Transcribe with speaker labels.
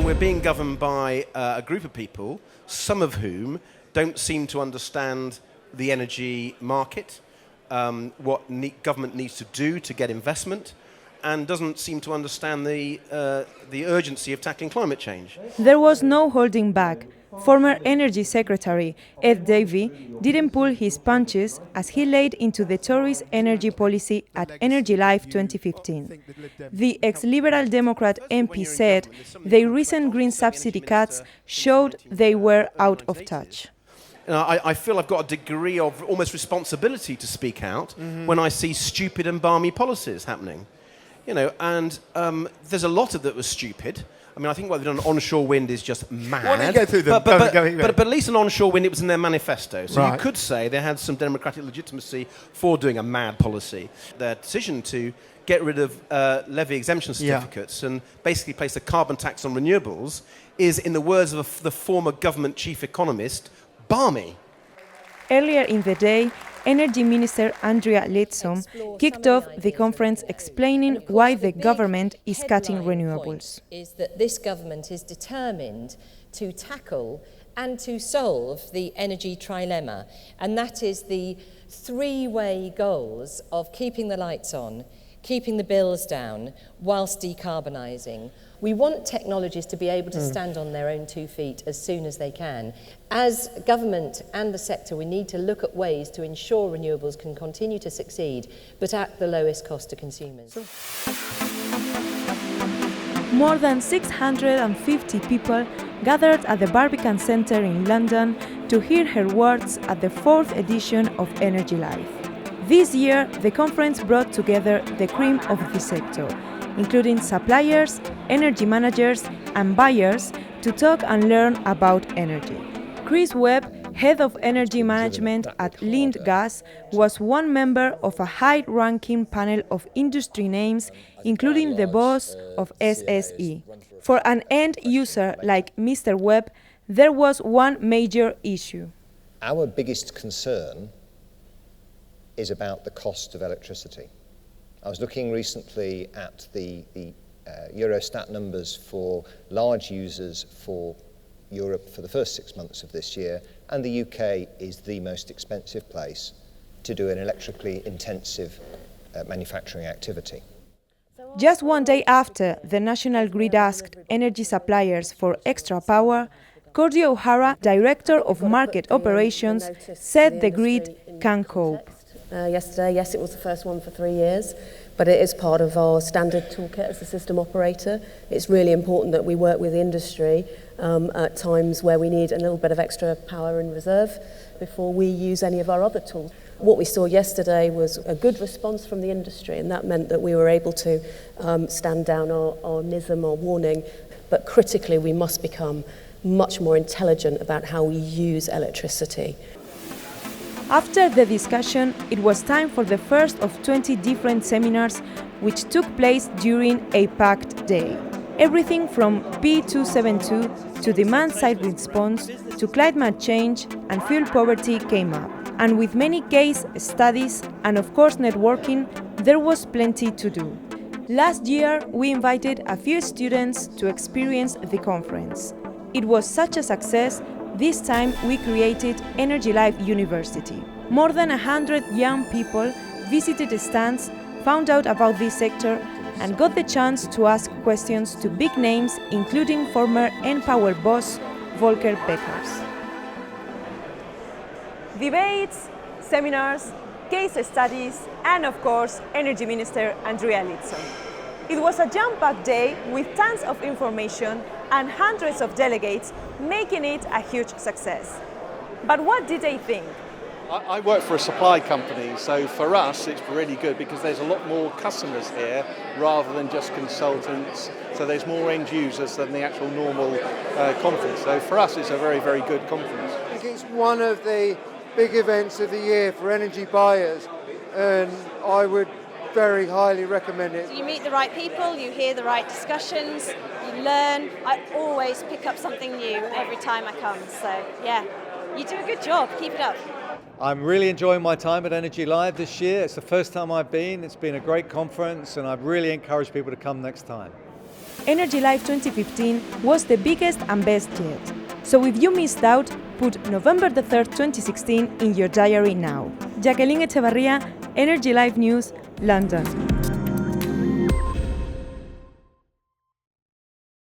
Speaker 1: we're being governed by a group of people, some of whom don't seem to understand the energy market, what government needs to do to get investment, and doesn't seem to understand the urgency of tackling climate change.
Speaker 2: There was no holding back. Former Energy Secretary Ed Davey didn't pull his punches as he laid into the Tories' energy policy at Energy Live 2015. The ex-Liberal Democrat MP said their recent green subsidy cuts showed they were out of touch.
Speaker 1: I feel I've got a degree of almost responsibility to speak out when I see stupid and balmy policies happening. And there's a lot of that was stupid. I mean, I think what they've done on onshore wind is just mad.
Speaker 3: Why don't you go through them?
Speaker 1: But at least on onshore wind, it was in their manifesto. So
Speaker 3: right.
Speaker 1: You could say they had some democratic legitimacy for doing a mad policy. Their decision to get rid of levy exemption certificates and basically place a carbon tax on renewables is, in the words of the former government chief economist, balmy.
Speaker 2: Earlier in the day, Energy Minister Andrea Leadsom kicked off the conference explaining why the government is cutting renewables.
Speaker 4: Is that this government is determined to tackle and to solve the energy trilemma, and that is the three-way goals of keeping the lights on, keeping the bills down, whilst decarbonising. We want technologies to be able to stand on their own 2 feet as soon as they can. As government and the sector, we need to look at ways to ensure renewables can continue to succeed, but at the lowest cost to consumers.
Speaker 2: More than 650 people gathered at the Barbican Centre in London to hear her words at the 4th edition of Energy Live. This year, the conference brought together the cream of the sector, including suppliers, energy managers and buyers, to talk and learn about energy. Chris Webb, head of energy management at Lind Gas, was one member of a high-ranking panel of industry names, including the boss of SSE. For an end user like Mr. Webb, there was one major issue.
Speaker 5: Our biggest concern is about the cost of electricity. I was looking recently at the Eurostat numbers for large users for Europe for the first 6 months of this year, and the UK is the most expensive place to do an electrically intensive manufacturing activity.
Speaker 2: Just one day after the National Grid asked energy suppliers for extra power, Cordy O'Hara, Director of Market Operations, said the grid can cope.
Speaker 6: Yesterday, yes, it was the first one for 3 years, but it is part of our standard toolkit as a system operator. It's really important that we work with the industry at times where we need a little bit of extra power in reserve before we use any of our other tools. What we saw yesterday was a good response from the industry, and that meant that we were able to stand down our NISM, our warning, but critically we must become much more intelligent about how we use electricity.
Speaker 2: After the discussion, it was time for the first of 20 different seminars which took place during a packed day. Everything from P272 to demand-side response to climate change and fuel poverty came up. And with many case studies and of course networking, there was plenty to do. Last year, we invited a few students to experience the conference. It was such a success. This time we created Energy Live University. More than 100 young people visited stands, found out about this sector, and got the chance to ask questions to big names, including former Npower boss Volker Beckers. Debates, seminars, case studies, and of course, Energy Minister Andrea Leadsom. It was a jam-packed day with tons of information and hundreds of delegates, making it a huge success. But what did they think?
Speaker 7: I work for a supply company, so for us it's really good because there's a lot more customers here rather than just consultants, so there's more end users than the actual normal conference. So for us it's a very, very good conference.
Speaker 3: I think it's one of the big events of the year for energy buyers, and I would very highly recommend it.
Speaker 8: You meet the right people, you hear the right discussions, you learn. I always pick up something new every time I come, so yeah, you do a good job, keep it up.
Speaker 9: I'm really enjoying my time at Energy Live this year. It's the first time I've been. It's been a great conference and I'd really encourage people to come next time.
Speaker 2: Energy Live 2015 was the biggest and best yet. So if you missed out, put November the 3rd, 2016 in your diary now. Jacqueline Echevarría, Energy Live News, London.